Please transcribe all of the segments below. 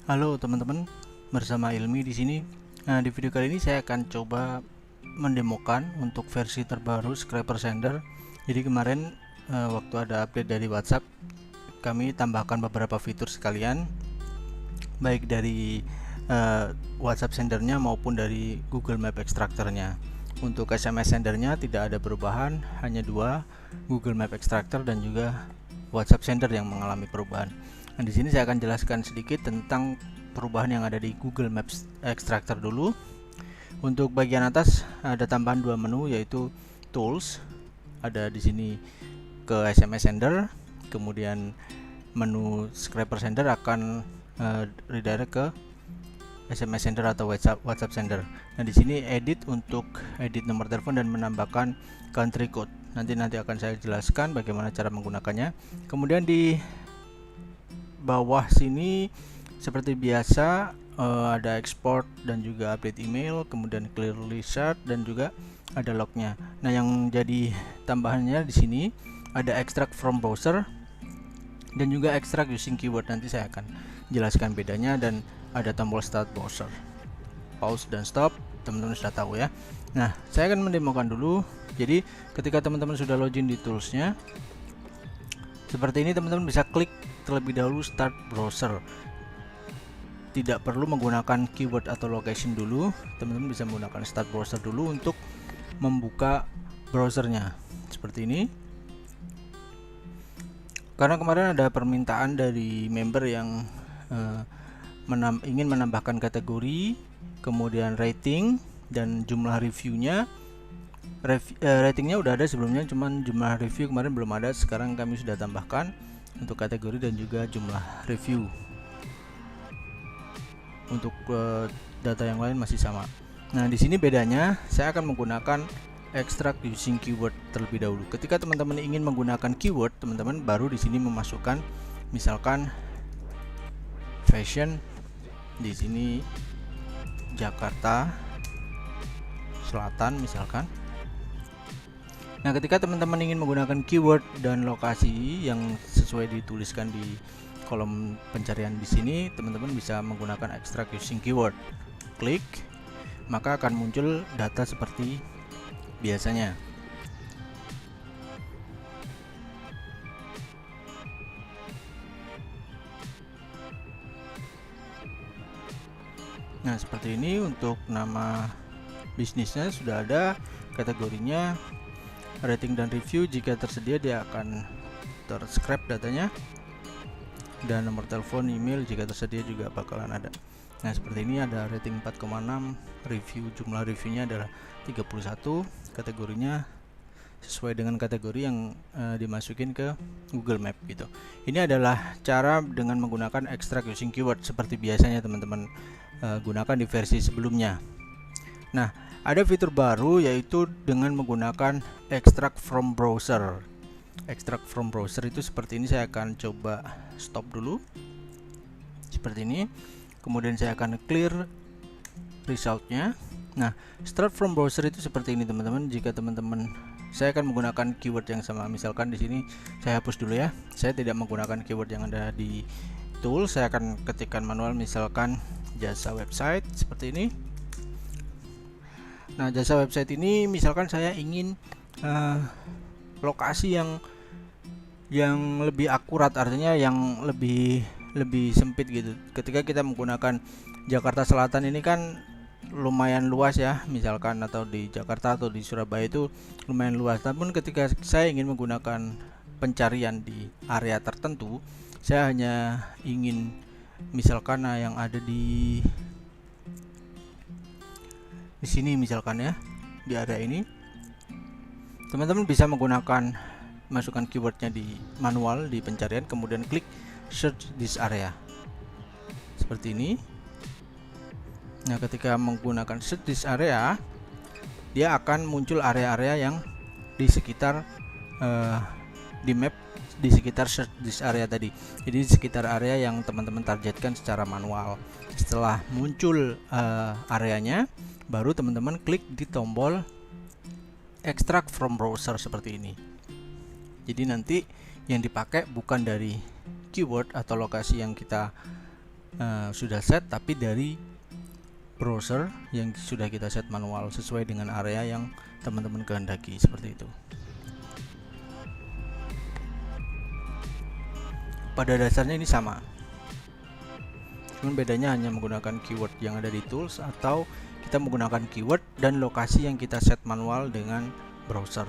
Halo teman-teman, bersama Ilmi di sini. Nah, di video kali ini saya akan coba mendemokan untuk versi terbaru Scrapper Sender. Jadi kemarin waktu ada update dari WhatsApp, kami tambahkan beberapa fitur sekalian, baik dari WhatsApp sendernya maupun dari Google Map Extractor-nya. Untuk SMS sendernya tidak ada perubahan, hanya dua, Google Map Extractor dan juga WhatsApp sender yang mengalami perubahan. Nah, di sini saya akan jelaskan sedikit tentang perubahan yang ada di Google Maps Extractor dulu. Untuk bagian atas ada tambahan dua menu, yaitu Tools. Ada di sini ke SMS Sender, kemudian menu Scrapper Sender akan redirect ke SMS Sender atau WhatsApp Sender. Nah, di sini edit untuk edit nomor telepon dan menambahkan country code. Nanti akan saya jelaskan bagaimana cara menggunakannya. Kemudian di bawah sini seperti biasa ada export dan juga update email, kemudian clearly search dan juga ada lognya. Nah, yang jadi tambahannya di sini ada extract from browser dan juga extract using keyword. Nanti saya akan jelaskan bedanya, dan ada tombol start browser, pause dan stop. Teman-teman sudah tahu ya. Nah, saya akan mendemokan dulu. Jadi ketika teman-teman sudah login di toolsnya seperti ini, teman-teman bisa klik terlebih dahulu start browser. Tidak perlu menggunakan keyword atau location dulu, teman-teman bisa menggunakan start browser dulu untuk membuka browsernya seperti ini. Karena kemarin ada permintaan dari member yang ingin menambahkan kategori, kemudian rating dan jumlah reviewnya. Ratingnya udah ada sebelumnya, cuman jumlah review kemarin belum ada. Sekarang kami sudah tambahkan untuk kategori dan juga jumlah review. Untuk data yang lain masih sama. Nah, di sini bedanya saya akan menggunakan extract using keyword terlebih dahulu. Ketika teman-teman ingin menggunakan keyword, teman-teman baru di sini memasukkan misalkan fashion, di sini Jakarta Selatan misalkan. Nah, ketika teman-teman ingin menggunakan keyword dan lokasi yang sesuai dituliskan di kolom pencarian di sini, teman-teman bisa menggunakan extract using keyword. Klik, maka akan muncul data seperti biasanya. Nah, seperti ini. Untuk nama bisnisnya sudah ada, kategorinya rating dan review. Jika tersedia dia akan terscrap datanya, dan nomor telepon, email jika tersedia juga bakalan ada. Nah, seperti ini ada rating 4,6, review, jumlah reviewnya adalah 31, kategorinya sesuai dengan kategori yang dimasukin ke Google Map gitu. Ini adalah cara dengan menggunakan extract using keyword seperti biasanya teman-teman gunakan di versi sebelumnya. Nah, ada fitur baru yaitu dengan menggunakan extract from browser. Extract from browser itu seperti ini. Saya akan coba stop dulu seperti ini, kemudian saya akan clear resultnya. Nah, start from browser itu seperti ini teman-teman. Jika teman-teman, saya akan menggunakan keyword yang sama. Misalkan di sini saya hapus dulu ya, saya tidak menggunakan keyword yang ada di tool. Saya akan ketikkan manual, misalkan jasa website seperti ini. Nah, jasa website ini misalkan saya ingin lokasi yang lebih akurat, artinya yang lebih sempit gitu. Ketika kita menggunakan Jakarta Selatan ini kan lumayan luas ya, misalkan, atau di Jakarta atau di Surabaya itu lumayan luas. Namun ketika saya ingin menggunakan pencarian di area tertentu, saya hanya ingin misalkan yang ada di sini misalkan ya, di area ini, teman-teman bisa menggunakan, masukkan keywordnya di manual di pencarian, kemudian klik search this area seperti ini. Nah, ketika menggunakan search this area, dia akan muncul area-area yang di sekitar di map, di sekitar search this area tadi. Jadi di sekitar area yang teman-teman targetkan secara manual. Setelah muncul areanya, baru teman-teman klik di tombol extract from browser seperti ini. Jadi nanti yang dipakai bukan dari keyword atau lokasi yang kita sudah set, tapi dari browser yang sudah kita set manual sesuai dengan area yang teman-teman kehendaki, seperti itu. Pada dasarnya ini sama, cuman bedanya hanya menggunakan keyword yang ada di tools atau kita menggunakan keyword dan lokasi yang kita set manual dengan browser.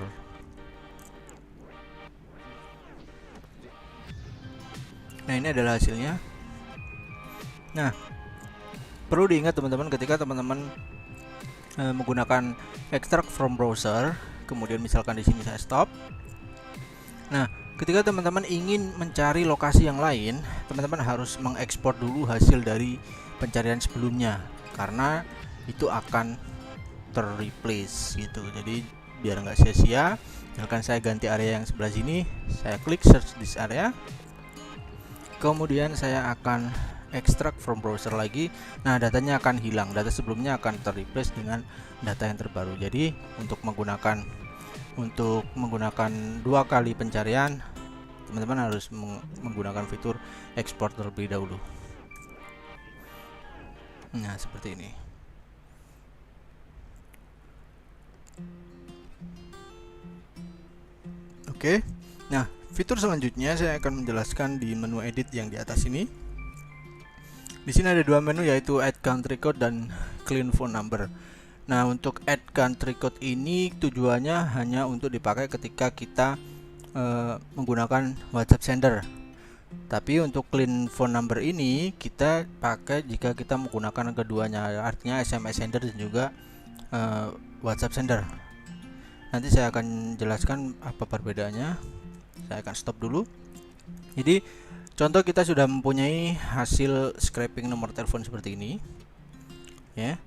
Nah, ini adalah hasilnya. Nah, perlu diingat teman-teman, ketika teman-teman menggunakan extract from browser, kemudian misalkan di sini saya stop. Nah, ketika teman-teman ingin mencari lokasi yang lain, teman-teman harus mengekspor dulu hasil dari pencarian sebelumnya, karena itu akan terreplace gitu. Jadi biar nggak sia-sia, misalkan saya ganti area yang sebelah sini, saya klik search this area, kemudian saya akan extract from browser lagi. Nah, datanya akan hilang, data sebelumnya akan terreplace dengan data yang terbaru. Jadi untuk menggunakan 2 kali pencarian, teman-teman harus menggunakan fitur export terlebih dahulu. Nah, seperti ini. Oke. Nah, fitur selanjutnya saya akan menjelaskan di menu edit yang di atas ini. Di sini ada 2 menu, yaitu add country code dan clean phone number. Nah, untuk add country code ini tujuannya hanya untuk dipakai ketika kita menggunakan WhatsApp sender. Tapi untuk clean phone number ini kita pakai jika kita menggunakan keduanya, artinya SMS sender dan juga WhatsApp sender. Nanti saya akan jelaskan apa perbedaannya. Saya akan stop dulu. Jadi contoh, kita sudah mempunyai hasil scraping nomor telepon seperti ini, ya.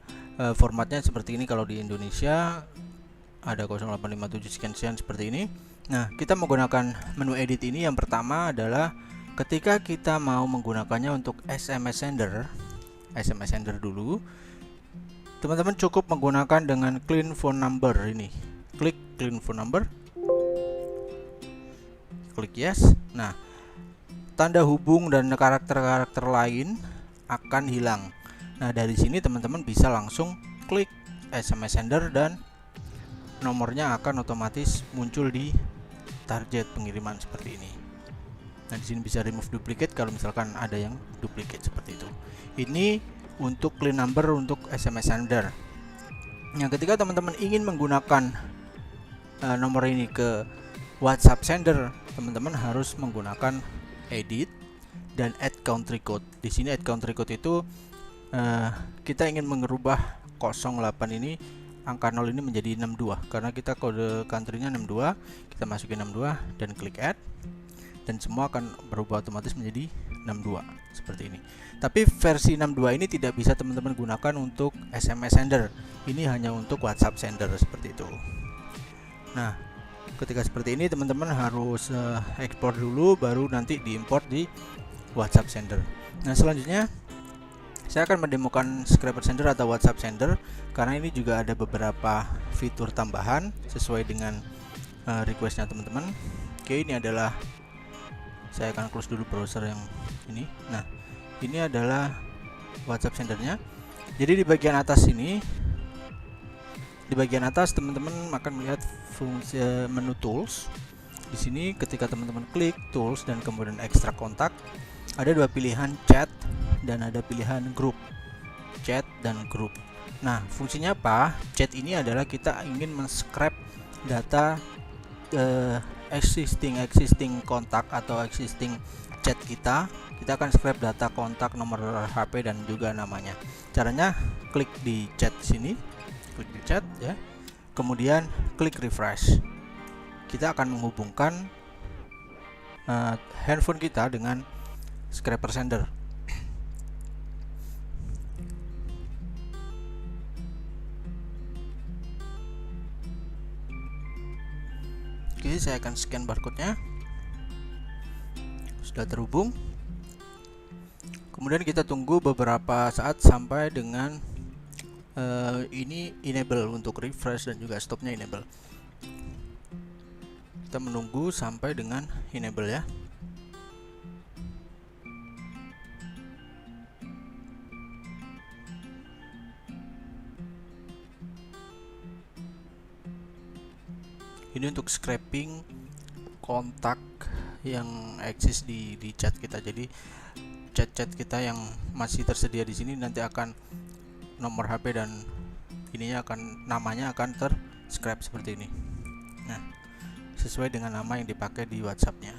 Formatnya seperti ini. Kalau di Indonesia ada 0857 sekian seperti ini. Nah, kita menggunakan menu edit ini. Yang pertama adalah ketika kita mau menggunakannya untuk SMS sender dulu, teman-teman cukup menggunakan dengan clean phone number ini. Klik clean phone number, klik yes. Nah, tanda hubung dan karakter-karakter lain akan hilang. Nah, dari sini teman-teman bisa langsung klik SMS sender dan nomornya akan otomatis muncul di target pengiriman seperti ini. Nah, di sini bisa remove duplicate kalau misalkan ada yang duplicate seperti itu. Ini untuk clean number untuk SMS sender. Nah, ketika teman-teman ingin menggunakan nomor ini ke WhatsApp sender, teman-teman harus menggunakan edit dan add country code. Di sini add country code itu kita ingin merubah 08 ini, angka 0 ini menjadi 62 karena kita kode country-nya 62. Kita masukin 62 dan klik add, dan semua akan berubah otomatis menjadi 62 seperti ini. Tapi versi 62 ini tidak bisa teman-teman gunakan untuk SMS sender. Ini hanya untuk WhatsApp sender seperti itu. Nah, ketika seperti ini teman-teman harus ekspor dulu, baru nanti diimport di WhatsApp sender. Nah, selanjutnya saya akan mendemokan scraper sender atau WhatsApp sender, karena ini juga ada beberapa fitur tambahan sesuai dengan requestnya teman-teman. Oke, ini adalah, saya akan close dulu browser yang ini. Nah, ini adalah WhatsApp sendernya. Jadi di bagian atas ini, di bagian atas teman-teman akan melihat fungsi menu tools. Di sini ketika teman-teman klik tools dan kemudian ekstrak kontak, ada 2 pilihan, chat dan ada pilihan grup. Chat dan grup. Nah, fungsinya apa? Chat ini adalah kita ingin men-scrap data existing kontak atau existing chat kita. Kita akan scrap data kontak, nomor HP dan juga namanya. Caranya klik di chat sini, klik di chat ya. Kemudian klik refresh. Kita akan menghubungkan handphone kita dengan scraper sender. Oke, saya akan scan barcode-nya. Sudah terhubung. Kemudian kita tunggu beberapa saat sampai dengan ini enable untuk refresh dan juga stopnya enable. Kita menunggu sampai dengan enable ya. Ini untuk scraping kontak yang eksis di chat kita. Jadi chat-chat kita yang masih tersedia di sini nanti akan nomor HP dan namanya akan ter-scrap seperti ini. Nah, sesuai dengan nama yang dipakai di WhatsApp-nya.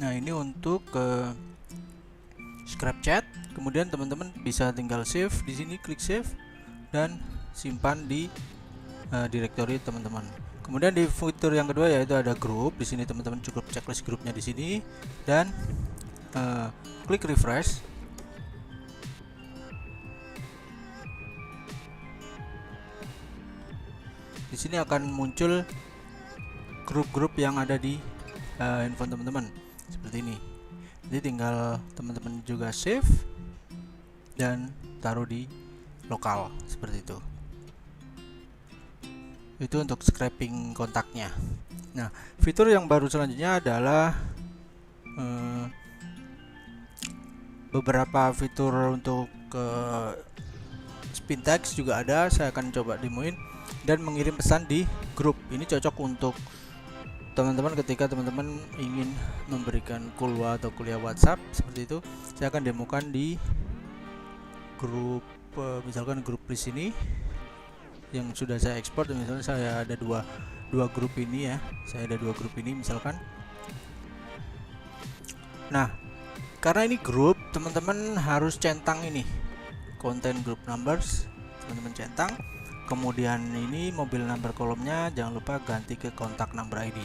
Nah, ini untuk scrap chat. Kemudian teman-teman bisa tinggal save di sini, klik save dan simpan di directory teman-teman. Kemudian di fitur yang kedua yaitu ada grup. Di sini teman-teman cukup checklist grupnya di sini dan klik refresh. Di sini akan muncul grup-grup yang ada di handphone teman-teman seperti ini. Jadi tinggal teman-teman juga save dan taruh di lokal seperti itu. Itu untuk scraping kontaknya. Nah, fitur yang baru selanjutnya adalah beberapa fitur untuk spin text juga ada. Saya akan coba demoin dan mengirim pesan di grup. Ini cocok untuk teman-teman ketika teman-teman ingin memberikan kuliah atau kuliah WhatsApp seperti itu. Saya akan demokan di grup, misalkan grup list ini yang sudah saya ekspor. Misalnya saya ada dua grup ini ya, saya ada dua grup ini misalkan. Nah, karena ini grup, teman-teman harus centang ini content group numbers, teman-teman centang. Kemudian ini mobil number kolomnya jangan lupa ganti ke kontak number ID.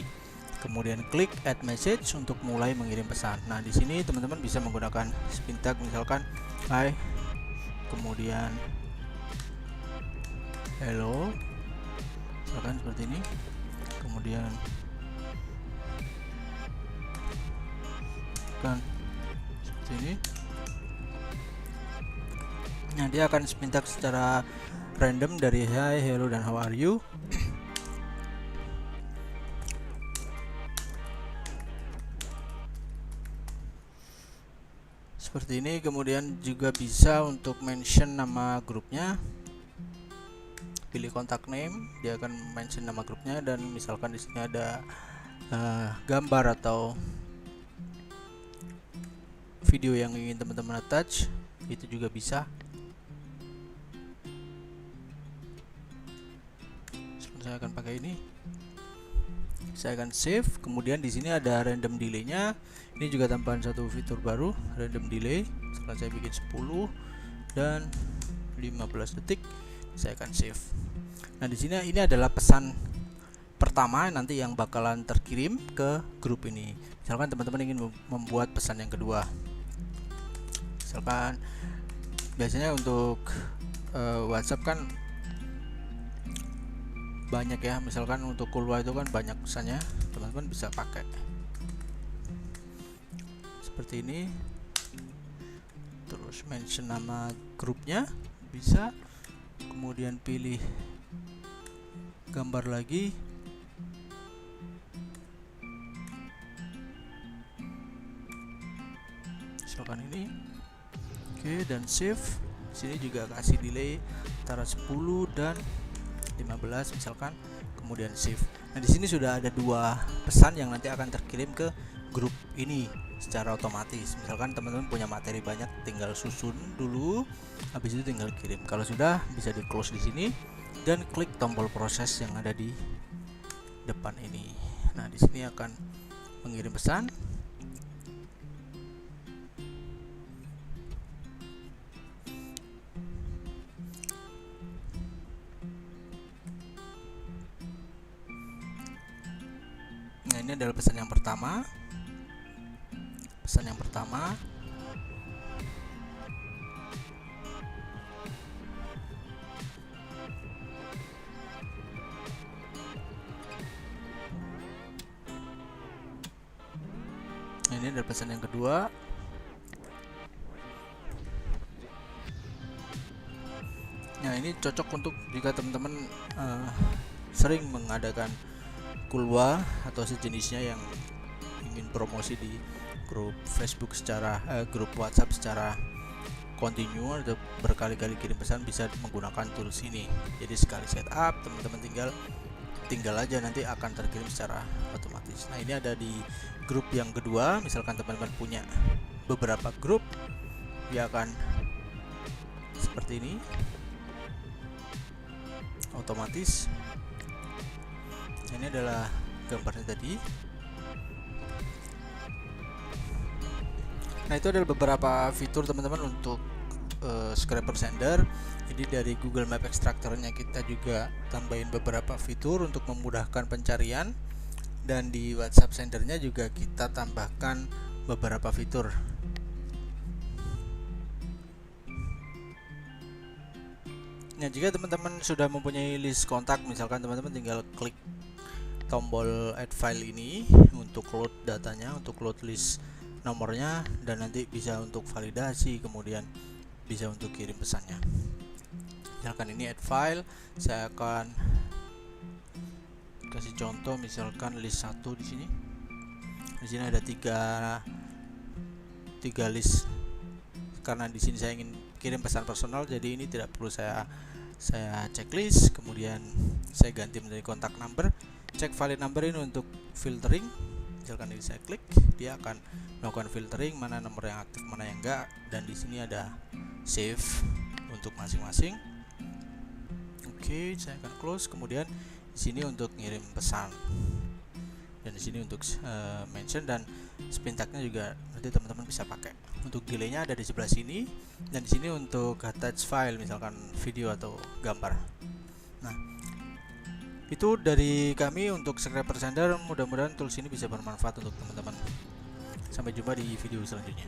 Kemudian klik add message untuk mulai mengirim pesan. Nah, di sini teman-teman bisa menggunakan spin tag misalkan hi, kemudian hello, misalkan seperti ini. Kemudian kan seperti ini. Nah, dia akan spin tag secara random dari hi, hello, dan how are you. Seperti ini. Kemudian juga bisa untuk mention nama grupnya. Pilih kontak name, dia akan mention nama grupnya dan misalkan di sini ada gambar atau video yang ingin teman-teman attach, itu juga bisa. Saya akan pakai ini. Saya akan save. Kemudian di sini ada random delay-nya. Ini juga tambahan satu fitur baru, random delay. Setelah saya bikin 10 dan 15 detik, saya akan save. Nah, di sini ini adalah pesan pertama nanti yang bakalan terkirim ke grup ini. Misalkan teman-teman ingin membuat pesan yang kedua. Misalkan biasanya untuk WhatsApp kan banyak ya, misalkan untuk kuliah itu kan banyak pesannya, teman-teman bisa pakai seperti ini. Terus mention nama grupnya bisa, kemudian pilih gambar lagi, misalkan ini. Oke, dan save. Sini juga kasih delay antara 10 dan 15 misalkan, kemudian save. Nah, di sini sudah ada dua pesan yang nanti akan terkirim ke grup ini secara otomatis. Misalkan teman-teman punya materi banyak, tinggal susun dulu, habis itu tinggal kirim. Kalau sudah, bisa di close di sini dan klik tombol proses yang ada di depan ini. Nah, di sini akan mengirim pesan. Nah, ini adalah pesan yang pertama. Pesan yang pertama. Nah, ini adalah pesan yang kedua. Nah, ini cocok untuk jika teman-teman sering mengadakan kulwa atau sejenisnya yang ngirimin promosi di grup Facebook secara grup WhatsApp secara kontinu atau berkali-kali kirim pesan, bisa menggunakan tools ini. Jadi sekali setup teman-teman tinggal aja, nanti akan terkirim secara otomatis. Nah, ini ada di grup yang kedua. Misalkan teman-teman punya beberapa grup, dia akan seperti ini, otomatis. Ini adalah gambarnya tadi. Nah, itu adalah beberapa fitur teman-teman untuk scraper sender. Jadi dari Google Map Extractor-nya kita juga tambahin beberapa fitur untuk memudahkan pencarian, dan di WhatsApp sendernya juga kita tambahkan beberapa fitur. Nah, jika teman-teman sudah mempunyai list kontak, misalkan teman-teman tinggal klik tombol add file ini untuk load datanya, untuk load list nomornya, dan nanti bisa untuk validasi, kemudian bisa untuk kirim pesannya. Misalkan ini add file, saya akan kasih contoh, misalkan list 1 di sini. Di sini ada tiga list. Karena di sini saya ingin kirim pesan personal, jadi ini tidak perlu saya checklist. Kemudian saya ganti menjadi kontak number, cek valid number ini untuk filtering. Misalkan ini saya klik, dia akan melakukan filtering mana nomor yang aktif, mana yang enggak, dan di sini ada save untuk masing-masing. Oke, saya akan close. Kemudian di sini untuk ngirim pesan, dan di sini untuk mention, dan spin tag-nya juga nanti teman-teman bisa pakai. Untuk delay-nya ada di sebelah sini, dan di sini untuk attach file, misalkan video atau gambar. Nah, itu dari kami untuk scraper sender. Mudah-mudahan tools ini bisa bermanfaat untuk teman-teman. Sampai jumpa di video selanjutnya.